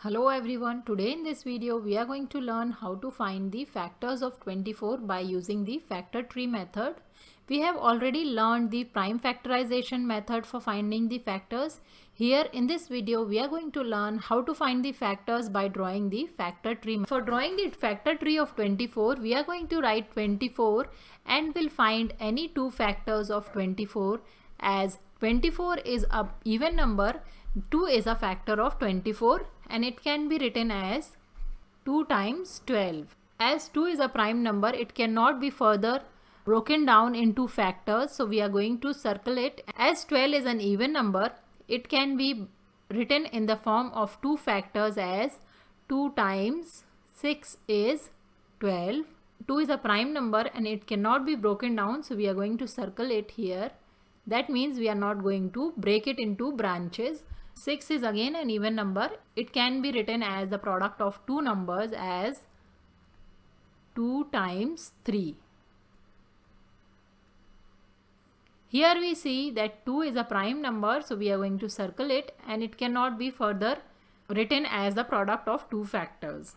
Hello everyone, today in this video we are going to learn how to find the factors of 24 by using the factor tree method. We have already learned the prime factorization method for finding the factors. Here in this video we are going to learn how to find the factors by drawing the factor tree. For drawing the factor tree of 24 we are going to write 24 and we'll find any two factors of 24 as 24 is an even number, 2 is a factor of 24 and it can be written as 2 times 12. As 2 is a prime number, it cannot be further broken down into factors, so we are going to circle it. As 12 is an even number, it can be written in the form of two factors as 2 times 6 is 12. 2 is a prime number and it cannot be broken down, so we are going to circle it here. That means we are not going to break it into branches. 6 is again an even number. It can be written as the product of two numbers as 2 times 3. Here we see that 2 is a prime number, so we are going to circle it and it cannot be further written as the product of two factors.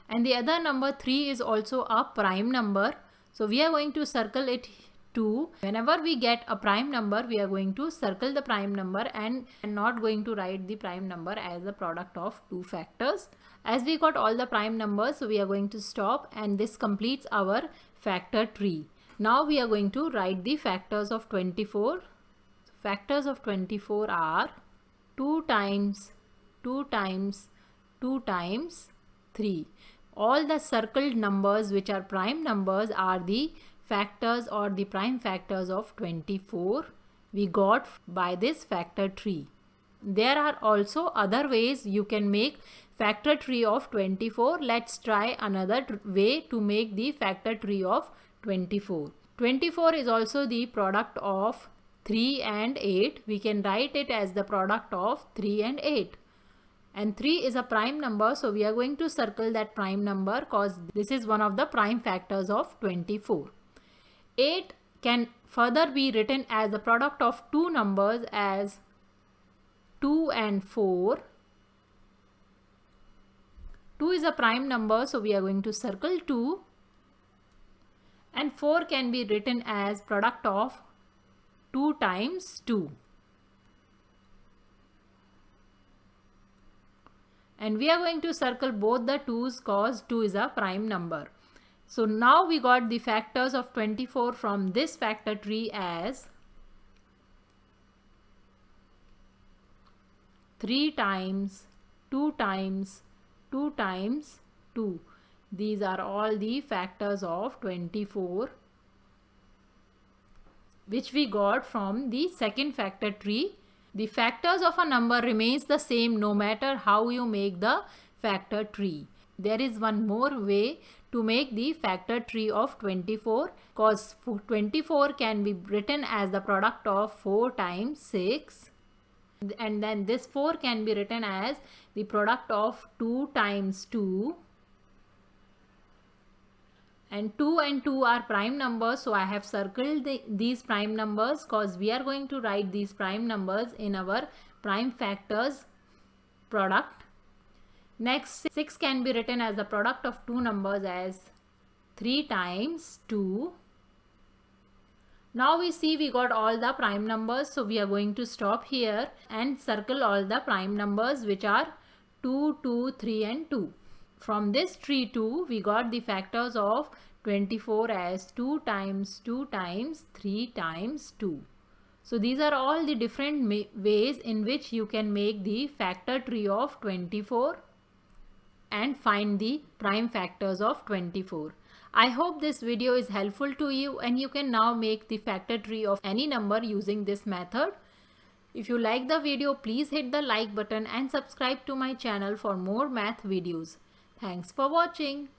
And the other number 3 is also a prime number, so we are going to circle it too. Whenever we get a prime number, we are going to circle the prime number and not going to write the prime number as the product of two factors. As we got all the prime numbers, so we are going to stop and this completes our factor tree. Now we are going to write the factors of 24. Factors of 24 are 2 times 2 times 2 times 3. All the circled numbers which are prime numbers are the factors or the prime factors of 24 we got by this factor tree. There are also other ways you can make factor tree of 24. Let's try another way to make the factor tree of 24. 24 is also the product of 3 and 8. We can write it as the product of 3 and 8. And 3 is a prime number, so we are going to circle that prime number because this is one of the prime factors of 24. 8 can further be written as the product of two numbers as 2 and 4. 2 is a prime number, so we are going to circle 2. And 4 can be written as product of 2 times 2. And we are going to circle both the 2's cause 2 is a prime number. So now we got the factors of 24 from this factor tree as 3 times 2 times 2 times 2. These are all the factors of 24 which we got from the second factor tree. The factors of a number remains the same no matter how you make the factor tree. There is one more way to make the factor tree of 24 because 24 can be written as the product of 4 times 6 and then this 4 can be written as the product of 2 times 2 and 2 and 2 are prime numbers, so I have circled these prime numbers because we are going to write these prime numbers in our prime factors product. Next, 6 can be written as the product of two numbers as 3 times 2. Now we see we got all the prime numbers, so we are going to stop here and circle all the prime numbers which are 2, 2, 3 and 2. From this tree too, we got the factors of 24 as 2 times 2 times 3 times 2. So these are all the different ways in which you can make the factor tree of 24 and find the prime factors of 24. I hope this video is helpful to you and you can now make the factor tree of any number using this method. If you like the video, please hit the like button and subscribe to my channel for more math videos. Thanks for watching.